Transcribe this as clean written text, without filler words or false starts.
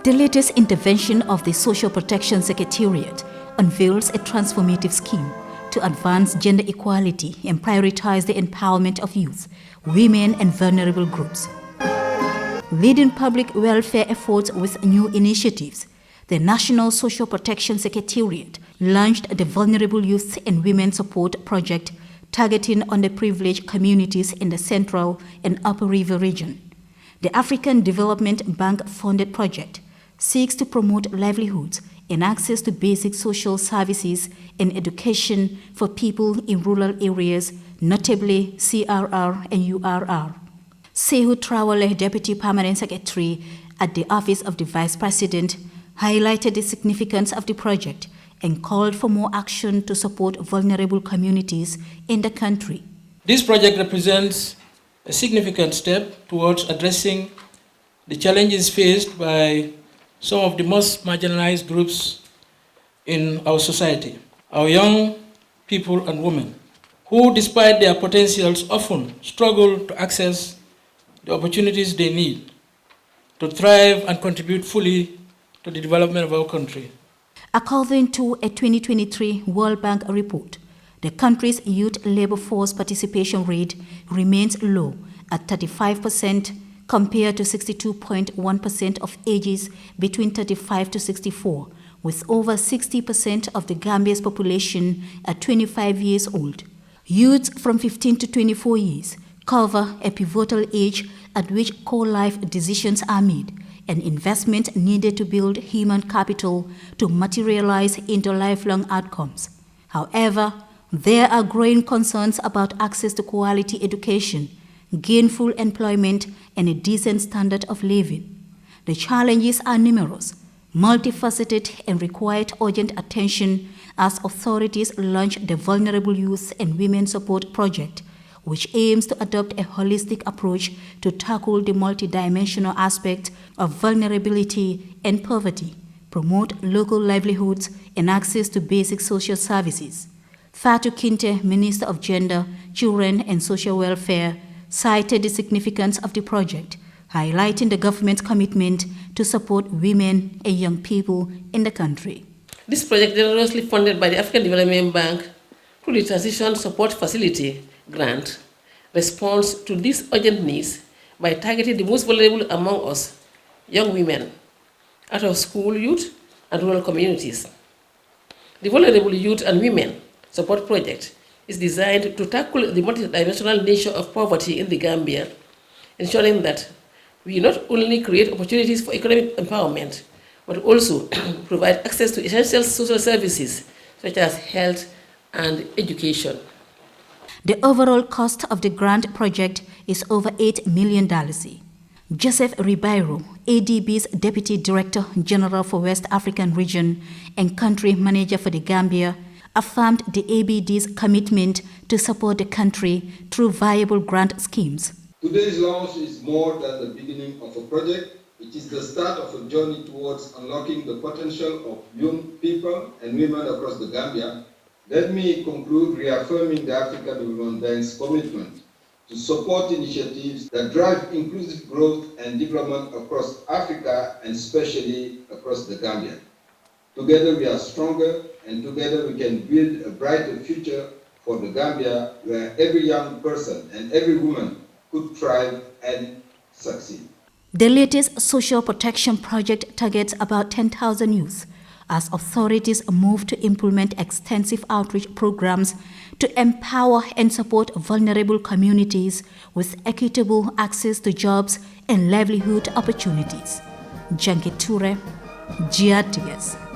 The latest intervention of the Social Protection Secretariat unveils a transformative scheme to advance gender equality and prioritize the empowerment of youth, women and vulnerable groups. Leading public welfare efforts with new initiatives, the National Social Protection Secretariat launched the Vulnerable Youth and Women Support Project targeting underprivileged communities in the Central and Upper River region. The African Development Bank-funded project seeks to promote livelihoods and access to basic social services and education for people in rural areas, notably CRR and URR. Sehu Traore, Deputy Permanent Secretary at the Office of the Vice President, highlighted the significance of the project and called for more action to support vulnerable communities in the country. This project represents a significant step towards addressing the challenges faced by some of the most marginalized groups in our society, our young people and women, who, despite their potentials, often struggle to access the opportunities they need to thrive and contribute fully to the development of our country. According to a 2023 World Bank report, the country's youth labor force participation rate remains low at 35% compared to 62.1% of ages between 35 to 64, with over 60% of the Gambia's population at 25 years old. Youths from 15 to 24 years cover a pivotal age at which core life decisions are made, and investment needed to build human capital to materialize into lifelong outcomes. However, there are growing concerns about access to quality education, gainful employment, and a decent standard of living. The challenges are numerous, multifaceted, and require urgent attention as authorities launch the Vulnerable Youth and Women Support Project, which aims to adopt a holistic approach to tackle the multidimensional aspects of vulnerability and poverty, promote local livelihoods, and access to basic social services. Fatou Kinteh, Minister of Gender, Children and Social Welfare, cited the significance of the project, highlighting the government's commitment to support women and young people in the country. This project, generously funded by the African Development Bank through the Transition Support Facility grant, responds to these urgent needs by targeting the most vulnerable among us, young women, out-of-school youth, and rural communities. The Vulnerable Youth and Women Support Project is designed to tackle the multidimensional nature of poverty in the Gambia, ensuring that we not only create opportunities for economic empowerment, but also provide access to essential social services such as health and education. The overall cost of the grant project is over $8 million. Joseph Ribeiro, ADB's Deputy Director General for West African Region and Country Manager for the Gambia, affirmed the ABD's commitment to support the country through viable grant schemes. Today's launch is more than the beginning of a project. It is the start of a journey towards unlocking the potential of young people and women across the Gambia. Let me conclude reaffirming the African Development Bank's commitment to support initiatives that drive inclusive growth and development across Africa and especially across the Gambia. Together we are stronger, and together we can build a brighter future for the Gambia where every young person and every woman could thrive and succeed. The latest social protection project targets about 10,000 youth as authorities move to implement extensive outreach programs to empower and support vulnerable communities with equitable access to jobs and livelihood opportunities. Jankey Touray, GRTS.